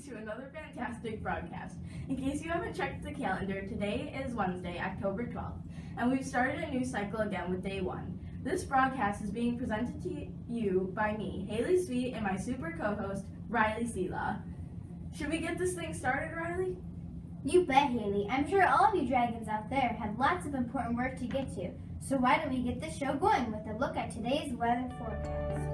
to another fantastic broadcast. In case you haven't checked the calendar, today is Wednesday, October 12th, and we've started a new cycle again with Day 1. This broadcast is being presented to you by me, Haley Sweet, and my super co-host, Riley Sela. Should we get this thing started, Riley? You bet, Haley. I'm sure all of you dragons out there have lots of important work to get to, so why don't we get this show going with a look at today's weather forecast.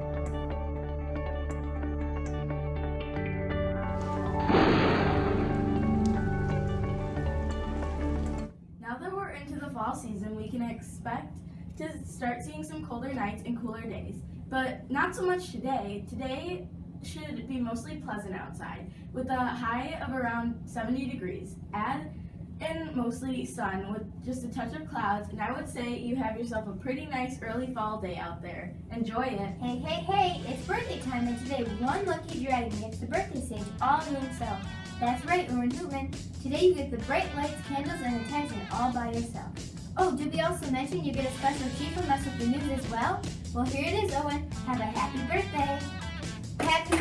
Now that we're into the fall season, we can expect to start seeing some colder nights and cooler days, but not so much today. Today should be mostly pleasant outside with a high of around 70 degrees. Add in mostly sun with just a touch of clouds, and I would say you have yourself a pretty nice early fall day out there. Enjoy it. Hey, it's birthday time, and today one lucky dragon gets the birthday stage all to himself. That's right, Owen Hooven. Today you get the bright lights, candles, and attention all by yourself. Oh, did we also mention you get a special treat from us with the news as well? Well, here it is, Owen. Have a happy birthday. Happy.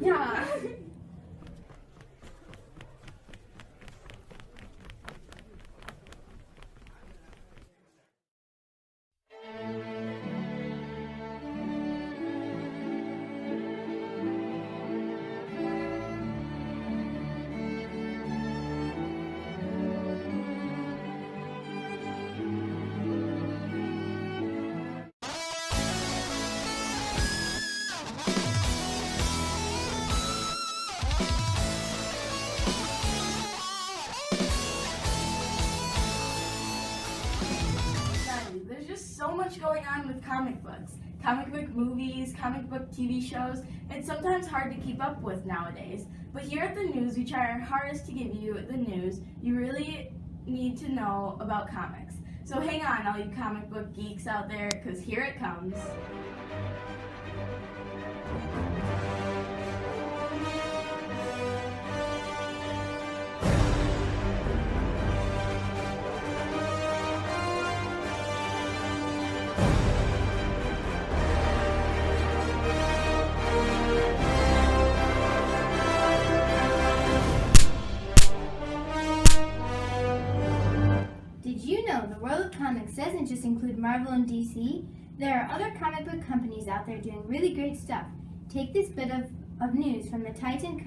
Yeah. There's just so much going on with comic books, comic book movies, comic book TV shows. It's sometimes hard to keep up with nowadays. But here at the news, we try our hardest to give you the news you really need to know about comics. So hang on, all you comic book geeks out there, because here it comes. Did you know the world of comics doesn't just include Marvel and DC? There are other comic book companies out there doing really great stuff. Take this bit of news from the Titan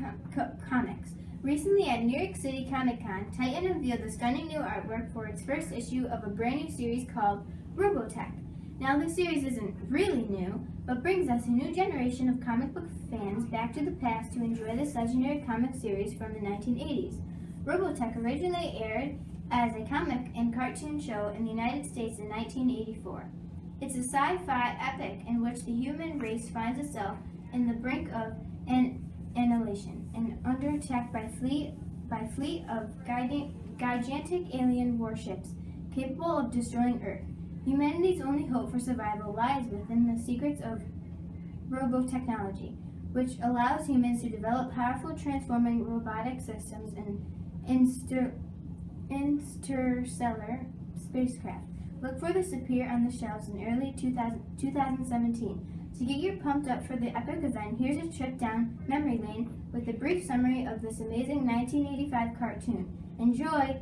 Comics. Recently at New York City Comic Con, Titan unveiled the stunning new artwork for its first issue of a brand new series called Robotech. Now this series isn't really new, but brings us a new generation of comic book fans back to the past to enjoy this legendary comic series from the 1980s. Robotech originally aired as a comic and cartoon show in the United States in 1984. It's a sci-fi epic in which the human race finds itself in the brink of annihilation and under attack by a fleet of gigantic alien warships capable of destroying Earth. Humanity's only hope for survival lies within the secrets of robotechnology, which allows humans to develop powerful transforming robotic systems and interstellar spacecraft. Look for this to appear on the shelves in early 2017. To get you pumped up for the epic event, here's a trip down memory lane with a brief summary of this amazing 1985 cartoon. Enjoy!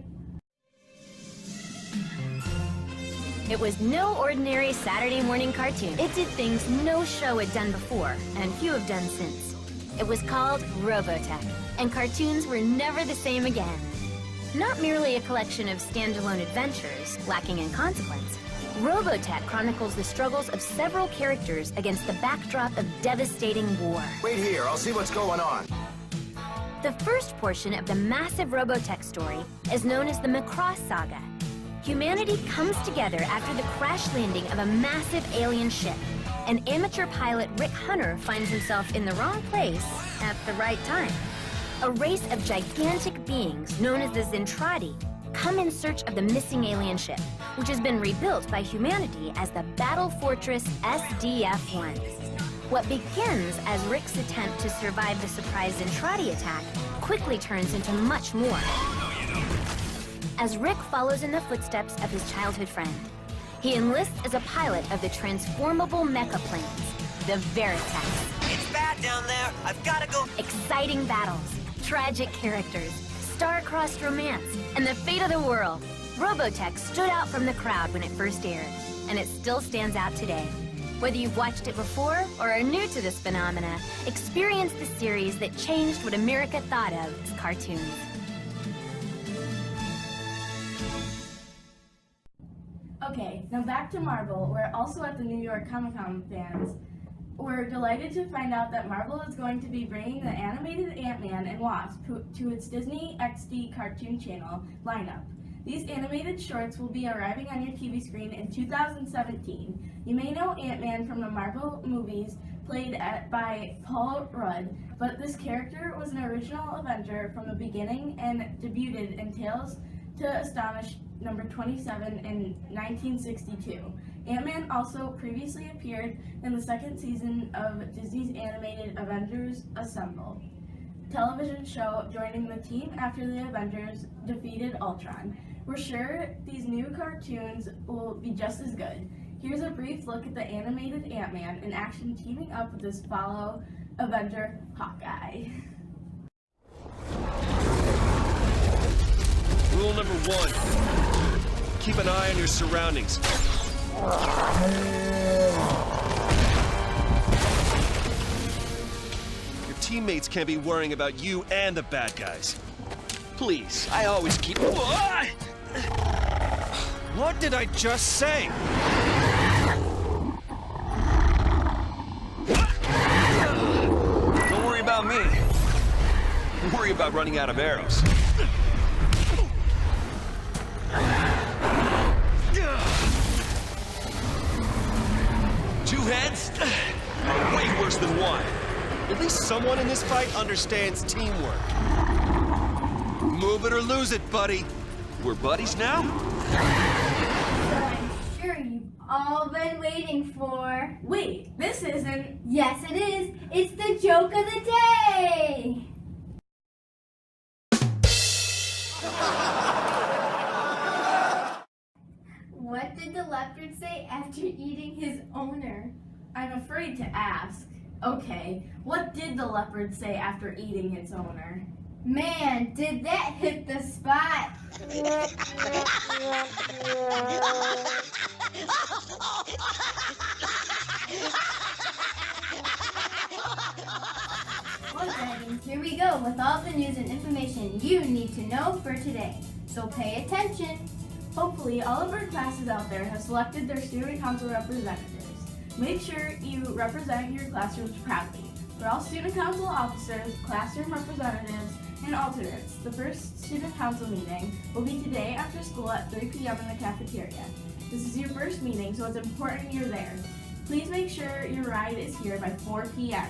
It was no ordinary Saturday morning cartoon. It did things no show had done before, and few have done since. It was called Robotech, and cartoons were never the same again. Not merely a collection of standalone adventures, lacking in consequence, Robotech chronicles the struggles of several characters against the backdrop of devastating war. Wait here, I'll see what's going on. The first portion of the massive Robotech story is known as the Macross Saga. Humanity comes together after the crash landing of a massive alien ship, and amateur pilot Rick Hunter finds himself in the wrong place at the right time. A race of gigantic beings known as the Zentradi come in search of the missing alien ship, which has been rebuilt by humanity as the Battle Fortress SDF-1. What begins as Rick's attempt to survive the surprise Zentradi attack quickly turns into much more. As Rick follows in the footsteps of his childhood friend, he enlists as a pilot of the transformable mecha planes, the Veritex. It's that that down there. I've got to go. Exciting battles, tragic characters, star-crossed romance, and the fate of the world. Robotech stood out from the crowd when it first aired, and it still stands out today. Whether you've watched it before or are new to this phenomena, experience the series that changed what America thought of as cartoons. Okay, now back to Marvel. We're also at the New York Comic-Con fans. We're delighted to find out that Marvel is going to be bringing the animated Ant-Man and Wasp to its Disney XD cartoon channel lineup. These animated shorts will be arriving on your TV screen in 2017. You may know Ant-Man from the Marvel movies played by Paul Rudd, but this character was an original Avenger from the beginning and debuted in Tales to Astonish number 27 in 1962. Ant-Man also previously appeared in the second season of Disney's animated Avengers Assemble television show, joining the team after the Avengers defeated Ultron. We're sure these new cartoons will be just as good. Here's a brief look at the animated Ant-Man in action teaming up with his fellow Avenger, Hawkeye. Rule number 1, keep an eye on your surroundings. Your teammates can't be worrying about you and the bad guys. Please, I always keep... What did I just say? Don't worry about me. Worry about running out of arrows. Two heads? Way worse than one. At least someone in this fight understands teamwork. Move it or lose it, buddy. We're buddies now? So I'm sure you've all been waiting for. Wait, this isn't... Yes, it is. It's the joke of the day. What did the leopard say after eating his owner? I'm afraid to ask. Okay, what did the leopard say after eating its owner? Man, did that hit the spot? Well, dragons, here we go with all the news and information you need to know for today. So pay attention. Hopefully, all of our classes out there have selected their student council representatives. Make sure you represent your classrooms proudly. For all student council officers, classroom representatives, and alternates, the first student council meeting will be today after school at 3 p.m. in the cafeteria. This is your first meeting, so it's important you're there. Please make sure your ride is here by 4 p.m.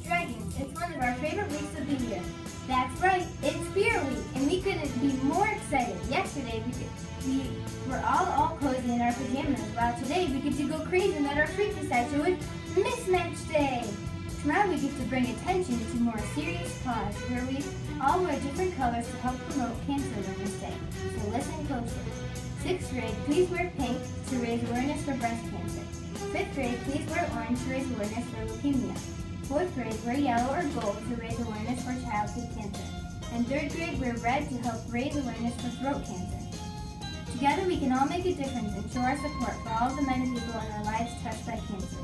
Dragons, it's one of our favorite weeks of the year. That's right, it's Beer Week, and we couldn't be more excited. Yesterday, we were all cozy in our pajamas, while today we get to go crazy and let our freak decide with Mismatch Day. Tomorrow we get to bring attention to more serious cause, where we all wear different colors to help promote Cancer Awareness Day. So listen closely. 6th grade, please wear pink to raise awareness for breast cancer. 5th grade, please wear orange to raise awareness for leukemia. 4th grade, wear yellow or gold to raise awareness for childhood cancer. And 3rd grade, wear red to help raise awareness for throat cancer. Together we can all make a difference and show our support for all the many people in our lives touched by cancer.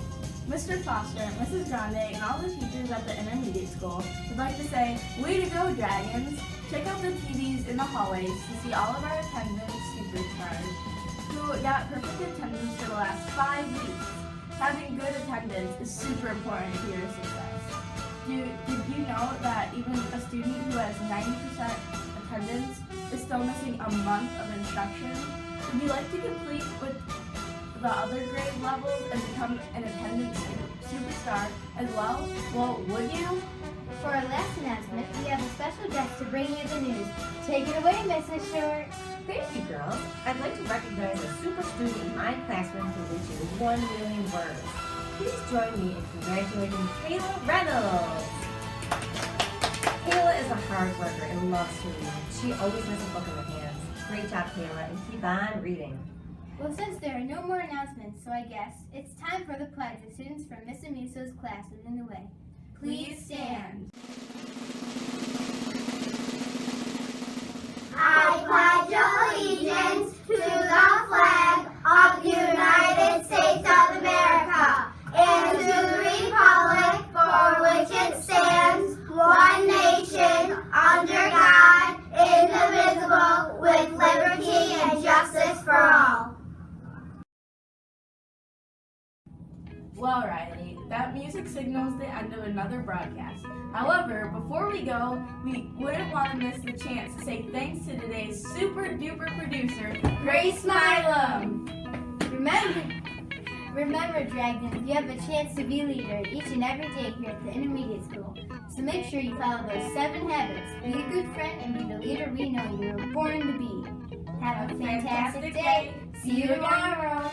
Mr. Foster, Mrs. Grande, and all the teachers at the intermediate school would like to say, way to go, Dragons! Check out the TVs in the hallways to see all of our attendance superstars who got perfect attendance for the last 5 weeks. Having good attendance is super important to your success. Did you know that even a student who has 90% attendance is still missing a month of instruction? Would you like to complete with the other grade levels and become an attendance superstar as well? Well, would you? For our last announcement, we have a special guest to bring you the news. Take it away, Mrs. Short. Thank you, girls. I'd like to recognize a super student in my classroom who reaches 1 million words. Please join me in congratulating Kayla Reynolds. Kayla is a hard worker and loves to read. She always has a book in her hands. Great job, Kayla, and keep on reading. Well, since there are no more announcements, so I guess it's time for the pledge. The students from Miss Amuso's class is in the way. Please stand. I pledge allegiance to the flag of the United States of America and to the republic for which it stands, one nation, under God, indivisible, with liberty and justice for all. Well, Riley, that music signals the end of another broadcast. However, before we go, we wouldn't want to miss the chance to say thanks to today's super duper producer, Grace Milam. Remember, Dragons, you have a chance to be leader each and every day here at the intermediate school. So make sure you follow those 7 habits. Be a good friend and be the leader we know you were born to be. Have a fantastic day. See you tomorrow.